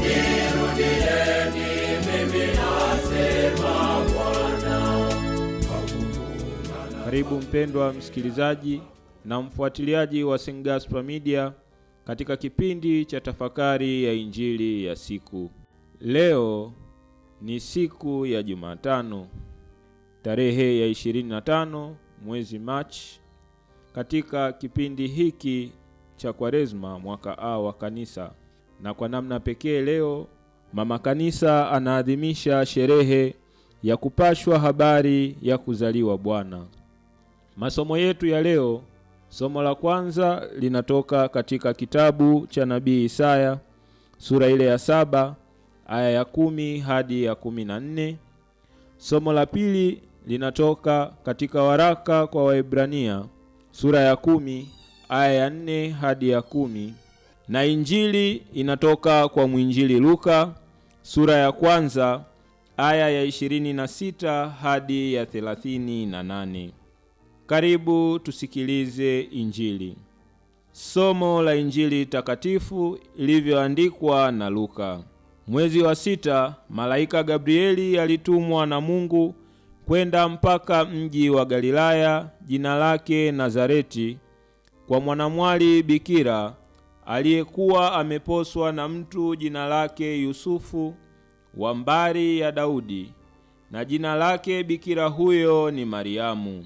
nirudieni mimi, asema Bwana. Karibu mpendwa msikilizaji na mfuatiliaji wa St. Gaspar Media katika kipindi cha tafakari ya Injili ya siku. Leo ni siku ya Jumatano, tarehe ya 25 mwezi Machi, katika kipindi hiki cha Kwaresma mwaka A wa Kanisa. Na kwa namna pekee leo Mama Kanisa anaadhimisha sherehe ya kupashwa habari ya kuzaliwa Bwana. Masomo yetu ya leo, somo la kwanza linatoka katika kitabu cha Nabii Isaya sura ile ya 7 aya ya 10 hadi ya 14. Somo la pili linatoka katika waraka kwa Waebrania sura ya 10 aya ya 4 hadi ya 10, na Injili inatoka kwa mwinjili Luka sura ya kwanza aya ya 26 hadi ya 38. Karibu tusikilize Injili. Somo la Injili takatifu ilivyoandikwa na Luka. Mwezi wa 6, malaika Gabrieli alitumwa na Mungu kwenda mpaka mji wa Galilaya jina lake Nazareti, kwa mwanamwali bikira aliyekuwa ameposwa na mtu jina lake Yusufu wa mbari ya Daudi, na jina lake bikira huyo ni Mariamu.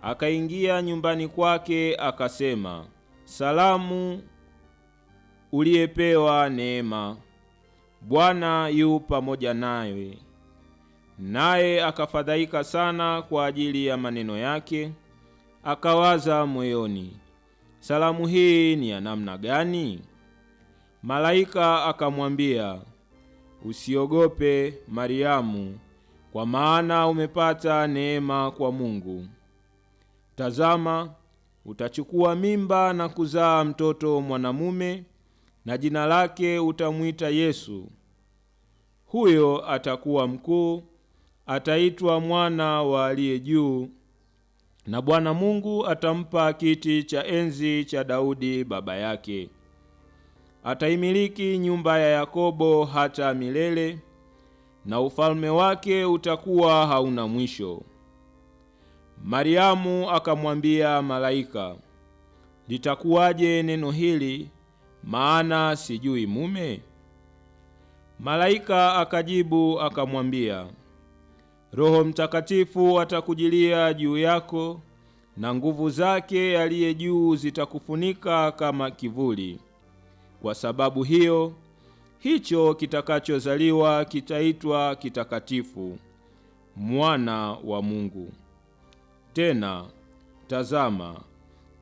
Akaingia nyumbani kwake akasema, salamu, uliyepewa neema, Bwana yu pamoja nawe. Naye akafadhaika sana kwa ajili ya maneno yake, akawaza moyoni, salamu hii ni ya namna gani? Malaika akamwambia, usiogope Mariamu, kwa maana umepata neema kwa Mungu. Tazama, utachukua mimba na kuzaa mtoto mwanamume, na jina lake utamwita Yesu. Huyo atakuwa mkuu, ataitwa mwana wa Aliye Juu, na Bwana Mungu atampa kiti cha enzi cha Daudi baba yake. Ataimiliki nyumba ya Yakobo hata milele, na ufalme wake utakuwa hauna mwisho. Mariamu akamwambia malaika, litakuwaje neno hili, maana sijui mume? Malaika akajibu akamwambia, Roho Mtakatifu atakujilia juu yako, na nguvu zake Aliye Juu zitakufunika kama kivuli. Kwa sababu hiyo, hicho kitakachozaliwa kitaitwa kitakatifu, mwana wa Mungu. Tena, tazama,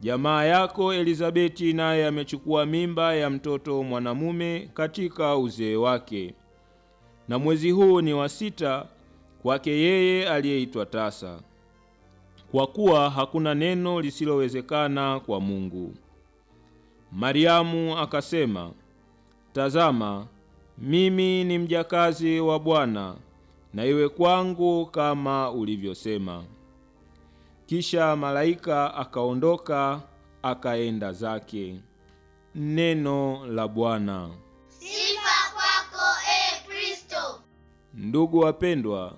jamaa yako Elizabeti naye amechukua mimba ya mtoto mwanamume katika uzee wake, na mwezi huu ni wa 6 kwake yeye aliyeitwa tasa, kwa kuwa hakuna neno lisilowezekana kwa Mungu. Mariamu akasema, tazama, mimi ni mjakazi wa Bwana, na iwe kwangu kama ulivyosema. Kisha malaika akaondoka akaenda zake. Neno la Bwana. Sifa kwako Kristo. Ndugu wapendwa,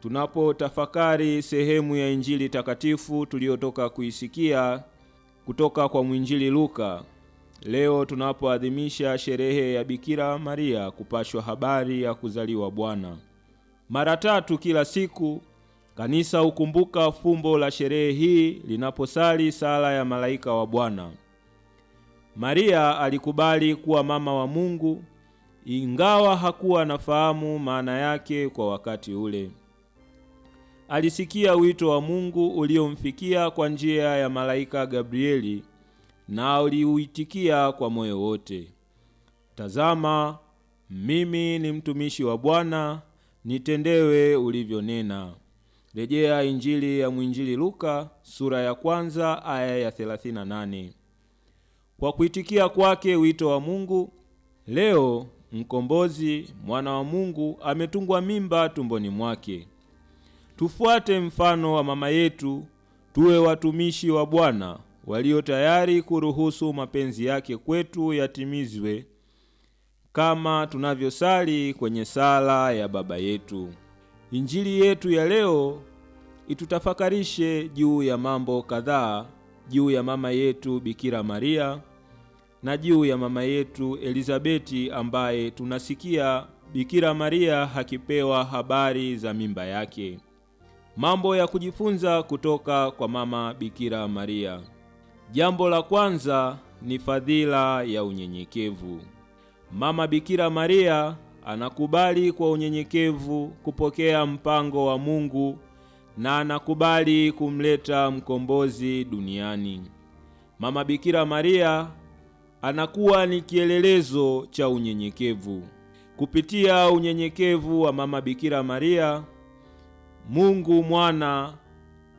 tunapotafakari sehemu ya Injili takatifu tuliyotoka kuisikia kutoka kwa mwinjili Luka, leo tunapoadhimisha sherehe ya Bikira Maria kupashwa habari ya kuzaliwa Bwana. Mara 3 kila siku Kanisa hukumbuka fumbo la sherehe hii linaposali sala ya malaika wa Bwana. Maria alikubali kuwa mama wa Mungu, ingawa hakuwa anafahamu maana yake kwa wakati ule. Alisikia wito wa Mungu uliomfikia kwa njia ya malaika Gabrieli, na aliuitikia kwa moyo wote. Tazama, mimi ni mtumishi wa Bwana, nitendewe ulivyonena. Rejea Injili ya mwinjili Luka sura ya 1 aya ya 38. Kwa kuitikia kwake wito wa Mungu, leo mkombozi mwana wa Mungu ametungwa mimba tumboni mwake. Tufuate mfano wa mama yetu, tuwe watumishi wa Bwana walio tayari kuruhusu mapenzi yake kwetu yatimizwe kama tunavyosali kwenye sala ya Baba Yetu. Injili yetu ya leo itutafakarishe juu ya mambo kadhaa, juu ya mama yetu Bikira Maria na juu ya mama yetu Elizabeti, ambaye tunasikia Bikira Maria hakipewa habari za mimba yake. Mambo ya kujifunza kutoka kwa mama Bikira Maria. Jambo la kwanza ni fadhila ya unyenyekevu. Mama Bikira Maria anakubali kwa unyenyekevu kupokea mpango wa Mungu na anakubali kumleta mkombozi duniani. Mama Bikira Maria anakuwa ni kielelezo cha unyenyekevu. Kupitia unyenyekevu wa mama Bikira Maria, Mungu Mwana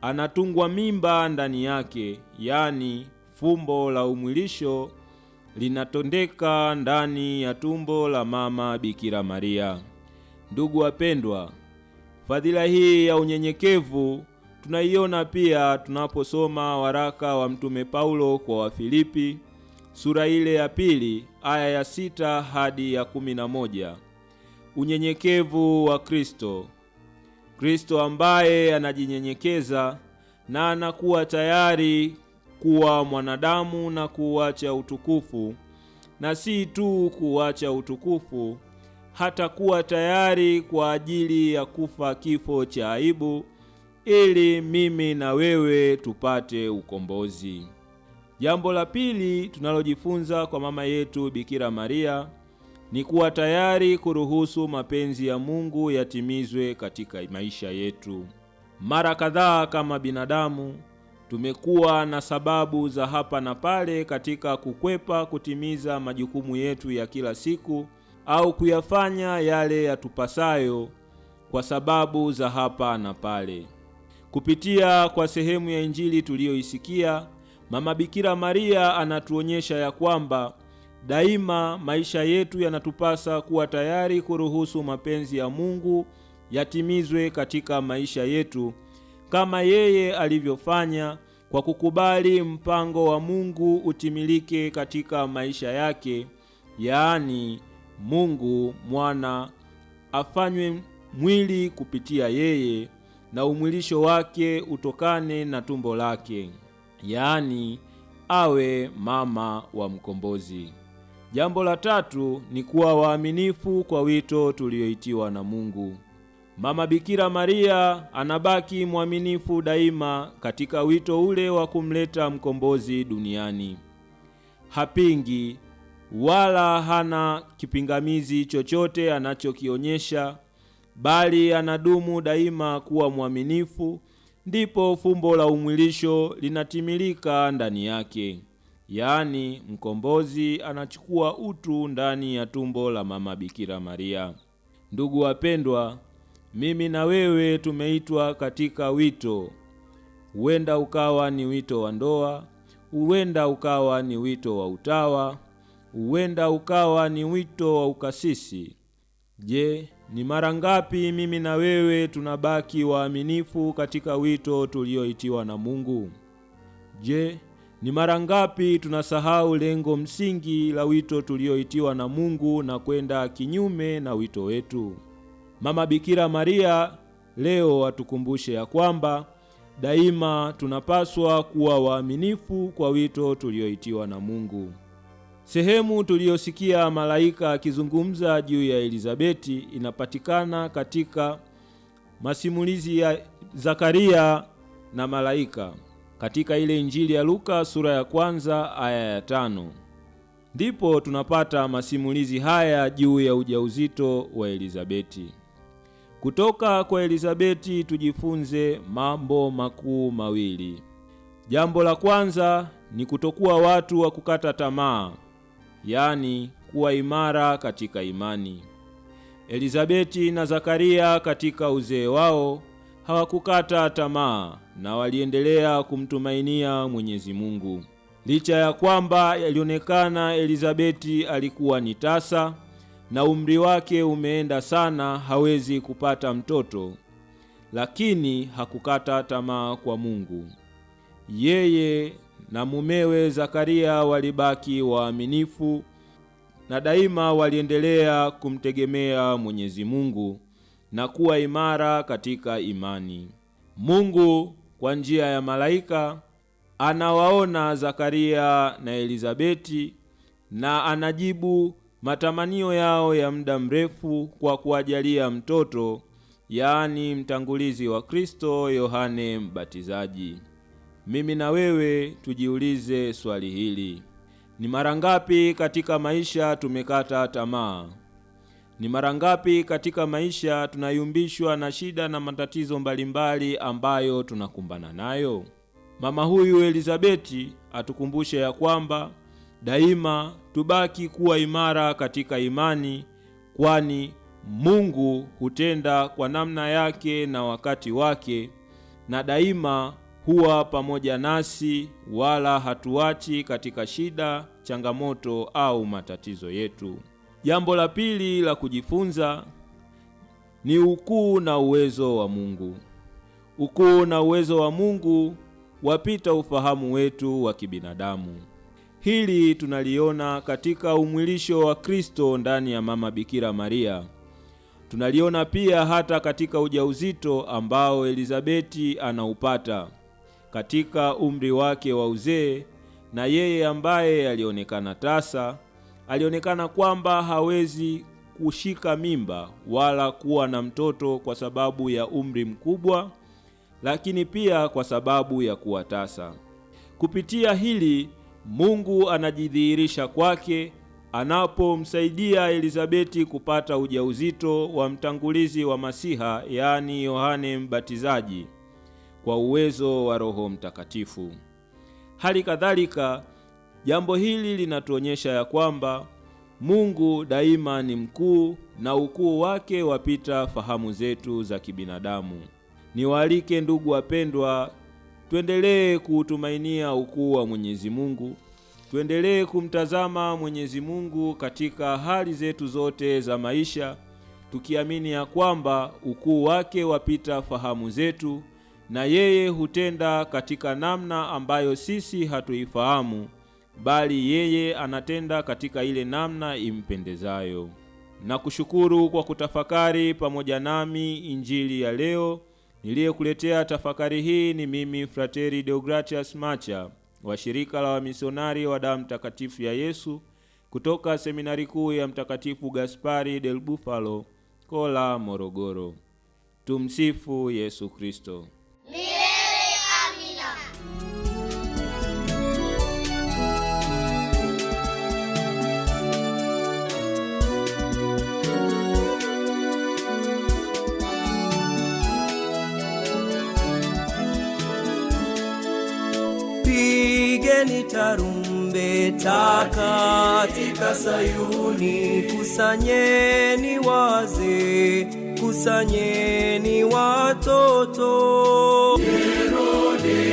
anatungwa mimba ndani yake, yani fumbo la umwilisho linatondeka ndani ya tumbo la mama Bikira Maria. Ndugu wapendwa, fadhila hii ya unyenyekevu tunaiona pia tunaposoma waraka wa Mtume Paulo kwa Wafilipi, sura ile ya 2 aya ya 6 hadi ya 11. Unyenyekevu wa Kristo. Kristo ambaye anajinyenyekeza na anakuwa tayari kuwa mwanadamu na kuacha utukufu, na si tu kuacha utukufu, hata kuwa tayari kwa ajili ya kufa kifo cha aibu, ili mimi na wewe tupate ukombozi. Jambo la pili tunalojifunza kwa mama yetu Bikira Maria ni kuwa tayari kuruhusu mapenzi ya Mungu yatimizwe katika maisha yetu. Mara kadhaa kama binadamu tumekuwa na sababu za hapa na pale katika kukwepa kutimiza majukumu yetu ya kila siku au kuyafanya yale yatupasayo kwa sababu za hapa na pale. Kupitia kwa sehemu ya Injili tuliyoisikia, mama Bikira Maria anatuonyesha ya kwamba daima maisha yetu yanatupasa kuwa tayari kuruhusu mapenzi ya Mungu yatimizwe katika maisha yetu, kama yeye alivyofanya kwa kukubali mpango wa Mungu utimilike katika maisha yake, yaani Mungu Mwana afanywe mwili kupitia yeye na umwilisho wake utokane na tumbo lake, yaani awe mama wa mkombozi. Jambo la tatu ni kuwa waaminifu kwa wito tulioitiwa na Mungu. Mama Bikira Maria anabaki mwaminifu daima katika wito ule wa kumleta mkombozi duniani. Hapingi wala hana kipingamizi chochote anachokionyesha, bali anadumu daima kuwa mwaminifu, ndipo fumbo la umwilisho linatimilika ndani yake, yaani mkombozi anachukua utu ndani ya tumbo la mama Bikira Maria. Ndugu wapendwa, mimi na wewe tumeitwa katika wito. Huenda ukawa ni wito wa ndoa, huenda ukawa ni wito wa utawa, huenda ukawa ni wito wa ukasisi. Je, ni mara ngapi mimi na wewe tunabaki waaminifu katika wito tulioitiwa na Mungu? Je, ni mara ngapi tunasahau lengo msingi la wito tulioitiwa na Mungu na kwenda kinyume na wito wetu? Mama Bikira Maria leo atukumbushe ya kwamba daima tunapaswa kuwa waaminifu kwa wito tulioitiwa na Mungu. Sehemu tuliyosikia malaika akizungumza juu ya Elizabeti inapatikana katika masimulizi ya Zakaria na malaika katika ile Injili ya Luka sura ya 1 aya ya 5. Ndipo tunapata masimulizi haya juu ya ujauzito wa Elizabeti. Kutoka kwa Elizabeti tujifunze mambo makuu mawili. Jambo la kwanza ni kutokuwa watu wa kukata tamaa, yaani kuwa imara katika imani. Elizabeti na Zakaria katika uzee wao hawakukata tamaa na waliendelea kumtumainia Mwenyezi Mungu. Licha ya kwamba ilionekana Elizabeti alikuwa ni tasa na umri wake umeenda sana, hawezi kupata mtoto, lakini hakukata tamaa kwa Mungu. Yeye na mumewe Zakaria walibaki waaminifu na daima waliendelea kumtegemea Mwenyezi Mungu na kuwa imara katika imani. Mungu kwa njia ya malaika anawaona Zakaria na Elizabeti na anajibu matamanio yao ya muda mrefu kwa kuwajalia mtoto, yaani mtangulizi wa Kristo, Yohane Mbatizaji. Mimi na wewe tujiulize swali hili: ni mara ngapi katika maisha tumekata tamaa? Ni mara ngapi katika maisha tunayumbishwa na shida na matatizo mbalimbali ambayo tunakumbana nayo? Mama huyu Elizabeti atukumbushe ya kwamba daima tubaki kuwa imara katika imani, kwani Mungu hutenda kwa namna yake na wakati wake, na daima huwa pamoja nasi, wala hatuachi katika shida, changamoto au matatizo yetu. Jambo la pili la kujifunza ni ukuu na uwezo wa Mungu. Ukuu na uwezo wa Mungu wapita ufahamu wetu wa kibinadamu. Hili tunaliona katika umwilisho wa Kristo ndani ya Mama Bikira Maria. Tunaliona pia hata katika ujauzito ambao Elizabeti anaupata katika umri wake wa uzee, na yeye ambaye alionekana tasa, alionekana kwamba hawezi kushika mimba wala kuwa na mtoto kwa sababu ya umri mkubwa, lakini pia kwa sababu ya kuwa tasa. Kupitia hili Mungu anajidhihirisha kwake anapomsaidia Elizabeti kupata ujauzito wa mtangulizi wa Masiha, yaani Yohane Mbatizaji, kwa uwezo wa Roho Mtakatifu. Hali kadhalika, jambo hili linatuonyesha ya kwamba Mungu daima ni mkuu na ukuu wake wapita fahamu zetu za kibinadamu. Niwaalike ndugu wapendwa, tuendelee kuutumainia ukuu wa Mwenyezi Mungu. Tuendelee kumtazama Mwenyezi Mungu katika hali zetu zote za maisha, tukiamini ya kwamba ukuu wake wapita fahamu zetu, na yeye hutenda katika namna ambayo sisi hatuifahamu, bali yeye anatenda katika ile namna impendezayo. Na kushukuru kwa kutafakari pamoja nami injili ya leo. Niliyekuletea tafakari hii ni mimi Frateri Deogratias Macha wa shirika la wamisionari wa damu takatifu ya Yesu kutoka seminari kuu ya Mtakatifu Gaspari del Bufalo, Kola, Morogoro. Tumsifu Yesu Kristo. Milele amina. Pigeni tarumbeta katika Sayuni, kusanyeni wazee, kusanyeni watoto. Nirudieni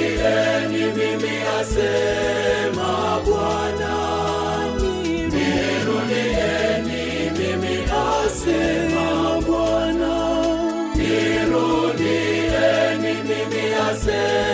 mimi asema Bwana. Nirudieni mimi asema Bwana. Nirudieni mimi asema